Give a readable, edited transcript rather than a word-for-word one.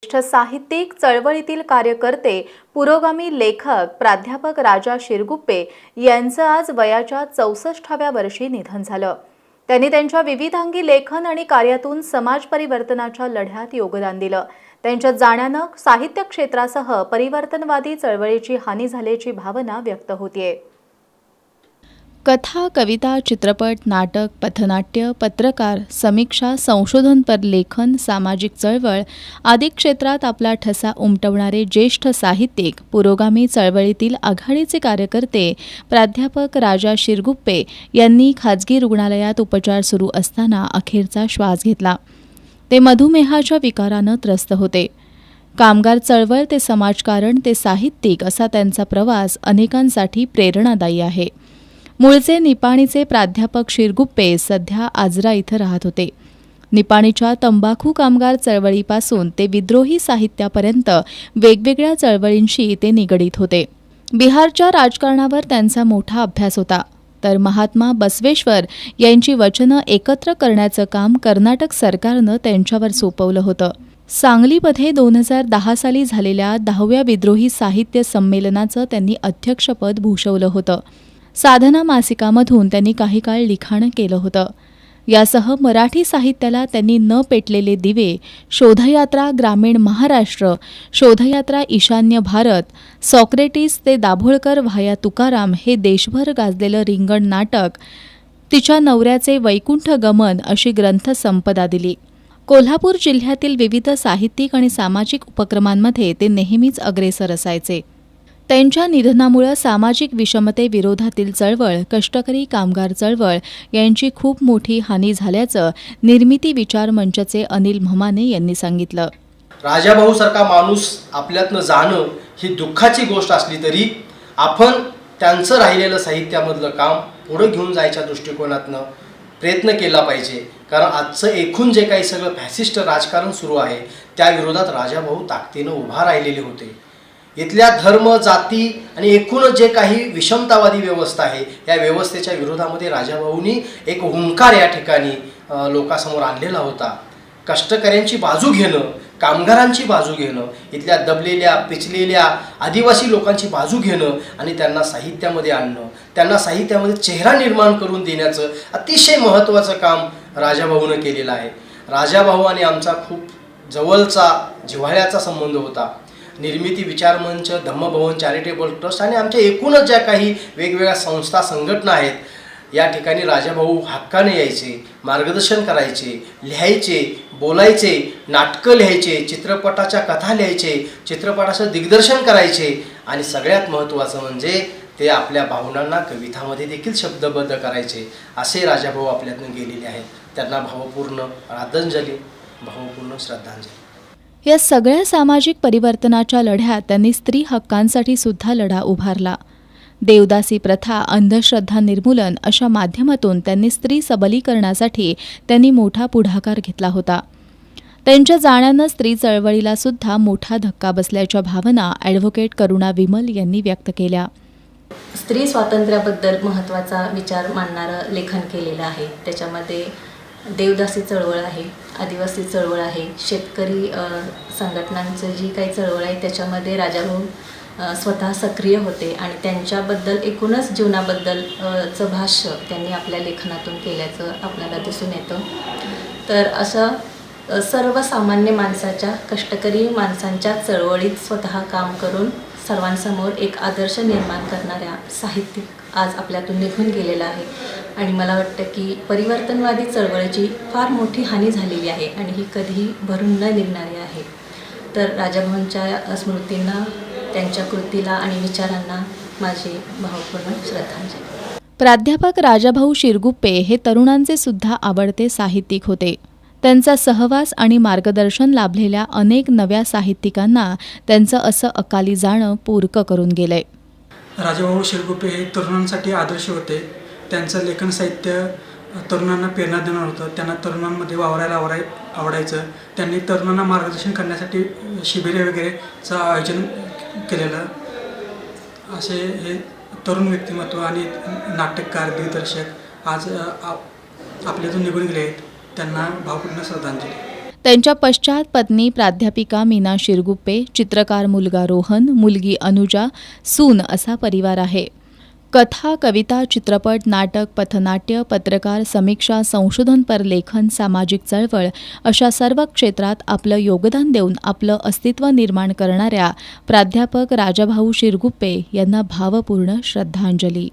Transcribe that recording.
ज्येष्ठ साहित्यिक, चळवळीतील कार्यकर्ते, पुरोगामी लेखक प्राध्यापक राजा शिरगुप्पे यांचं आज वयाच्या 64व्या वर्षी निधन झालं। त्यांनी त्यांच्या विविधांगी लेखन आणि कार्यातून समाज परिवर्तनाच्या लढ्यात योगदान दिलं। त्यांच्या जाण्यानं साहित्य क्षेत्रासह परिवर्तनवादी चळवळीची हानी झाल्याची भावना व्यक्त होतीये। कथा, कविता, चित्रपट, नाटक, पथनाट्य, पत्रकार, समीक्षा, संशोधनपर लेखन, सामाजिक चळवळ आदी क्षेत्रात आपला ठसा उमटवणारे ज्येष्ठ साहित्यिक, पुरोगामी चळवळीतील आघाडीचे कार्यकर्ते प्राध्यापक राजा शिरगुप्पे यांनी खाजगी रुग्णालयात उपचार सुरू असताना अखेरचा श्वास घेतला। ते मधुमेहाच्या विकारानं त्रस्त होते। कामगार चळवळ ते समाजकारण ते साहित्यिक असा त्यांचा प्रवास अनेकांसाठी प्रेरणादायी आहे। मूळचे निपाणीचे प्राध्यापक शिरगुप्पे सध्या आजरा इथं राहत होते। निपाणीच्या तंबाखू कामगार चळवळीपासून ते विद्रोही साहित्यापर्यंत वेगवेगळ्या चळवळींशी ते निगडीत होते। बिहारच्या राजकारणावर त्यांचा मोठा अभ्यास होता, तर महात्मा बसवेश्वर यांची वचनं एकत्र करण्याचं काम कर्नाटक सरकारनं त्यांच्यावर सोपवलं होतं। सांगलीमध्ये 2010 साली झालेल्या 10व्या विद्रोही साहित्य संमेलनाचं त्यांनी अध्यक्षपद भूषवलं होतं। साधना मासिकामधून त्यांनी काही काळ लिखाण केलं होतं। यासह मराठी साहित्याला त्यांनी न पेटलेले दिवे, शोधयात्रा ग्रामीण महाराष्ट्र, शोधयात्रा ईशान्य भारत, सॉक्रेटिस ते दाभोळकर व्हाया तुकाराम हे देशभर गाजलेलं रिंगण नाटक, तिच्या नवऱ्याचे वैकुंठ गमन अशी ग्रंथसंपदा दिली। कोल्हापूर जिल्ह्यातील विविध साहित्यिक आणि सामाजिक उपक्रमांमध्ये ते नेहमीच अग्रेसर असायचे। त्यांच्या निधनामुळे सामाजिक विषमतेविरोधातील चळवळ, कष्टकरी कामगार चळवळ यांची खूप मोठी हानी झाल्याचं निर्मिती विचार मंचचे अनिल म्हमाने यांनी सांगितलं। राजाभाऊ सारखा माणूस आपल्यातनं जाणं ही दुःखाची गोष्ट असली तरी आपण त्यांचं राहिलेलं साहित्यामधलं काम पुढे घेऊन जायच्या दृष्टिकोनातनं प्रयत्न केला पाहिजे। कारण आजचं एकूण जे काही सगळं फॅसिस्ट राजकारण सुरू आहे त्या विरोधात राजाभाऊ ताकदीनं उभा राहिलेले होते। इथल्या धर्म, जाती आणि एकूणच जे काही विषमतावादी व्यवस्था आहे या व्यवस्थेच्या विरोधामध्ये राजाभाऊंनी एक हुंकार या ठिकाणी लोकांसमोर आणलेला होता। कष्टकऱ्यांची बाजू घेणं, कामगारांची बाजू घेणं, इथल्या दबलेल्या पिचलेल्या आदिवासी लोकांची बाजू घेणं आणि त्यांना साहित्यामध्ये आणणं, त्यांना साहित्यामध्ये चेहरा निर्माण करून देण्याचं अतिशय महत्त्वाचं काम राजाभाऊनं केलेलं आहे। राजाभाऊ आणि आमचा खूप जवळचा जिव्हाळ्याचा संबंध होता। निर्मिती विचार मंच, धम्मभवन चॅरिटेबल ट्रस्ट आणि आमच्या एकूणच ज्या काही वेगवेगळ्या संस्था संघटना आहेत या ठिकाणी राजाभाऊ हक्काने यायचे, मार्गदर्शन करायचे, लिहायचे, बोलायचे, नाटकं लिहायचे, चित्रपटाच्या कथा लिहायचे, चित्रपटाचं दिग्दर्शन करायचे आणि सगळ्यात महत्त्वाचं म्हणजे ते आपल्या भावनांना कवितामध्ये देखील शब्दबद्ध करायचे। असे राजाभाऊ आपल्यातून गेलेले आहेत। त्यांना भावपूर्ण आदरांजली, भावपूर्ण श्रद्धांजली। या सगळ्या सामाजिक परिवर्तनाच्या लढ्यात त्यांनी स्त्री हक्कांसाठी सुद्धा लढा उभारला। देवदासी प्रथा, अंधश्रद्धा निर्मूलन अशा माध्यमातून त्यांनी स्त्री सबलीकरणासाठी त्यांनी मोठा पुढाकार घेतला होता। त्यांच्या जाण्यानं स्त्री चळवळीला सुद्धा मोठा धक्का बसल्याच्या भावना ॲडव्होकेट करुणा विमल यांनी व्यक्त केल्या। स्त्री स्वातंत्र्याबद्दल महत्त्वाचा विचार मांडणारं लेखन केलेलं आहे। त्याच्यामध्ये देवदासी चळवळ आहे, आदिवासी चळवळ आहे, शेतकरी संघटनांचं जी काही चळवळ आहे त्याच्यामध्ये राजाभाऊ स्वतः सक्रिय होते आणि त्यांच्याबद्दल एकूणच जीवनाबद्दलचं भाष्य त्यांनी आपल्या लेखनातून केल्याचं आपल्याला दिसून येतं। तर असं सर्वसामान्य माणसाच्या, कष्टकरी माणसांच्या चळवळीत स्वतः काम करून सर्वांसमोर एक आदर्श निर्माण करणाऱ्या साहित्यिक आज आपल्यातून निघून गेलेला आहे आणि मला वाटतं की परिवर्तनवादी चळवळीची फार मोठी हानी झालेली आहे आणि ही कधीही भरून न निघणारी आहे। तर राजाभाऊंच्या स्मृतींना, त्यांच्या कृतीला आणि विचारांना माझी भावपूर्ण श्रद्धांजली। प्राध्यापक राजाभाऊ शिरगुप्पे हे तरुणांचे सुद्धा आवडते साहित्यिक होते। त्यांचा सहवास आणि मार्गदर्शन लाभलेल्या अनेक नव्या साहित्यिकांना त्यांचं असं अकाली जाणं पूरक करून गेलंय। राजाभाऊ शिरगुप्पे हे तरुणांसाठी आदर्श होते। त्यांचं लेखन साहित्य तरुणांना प्रेरणा देणार होतं। त्यांना तरुणांमध्ये वावरायला आवडायचं। त्यांनी तरुणांना मार्गदर्शन करण्यासाठी शिबिरे वगैरेचं आयोजन केलेलं। असे हे तरुण व्यक्तिमत्व आणि नाटककार, दिग्दर्शक आज आपल्यातून निघून गेले आहेत। त्यांना भावपूर्ण श्रद्धांजली। त्यांच्या पश्चात पत्नी प्राध्यापिका मीना शिरगुप्पे, चित्रकार मुलगा रोहन, मुलगी अनुजा, सून असा परिवार आहे. कथा, कविता, चित्रपट, नाटक, पथनाट्य, पत्रकार, समीक्षा, संशोधनपर लेखन, सामाजिक चळवळ अशा सर्व क्षेत्रात आपलं योगदान देऊन आपलं अस्तित्व निर्माण करणाऱ्या प्राध्यापक राजाभाऊ शिरगुप्पे यांना भावपूर्ण श्रद्धांजली.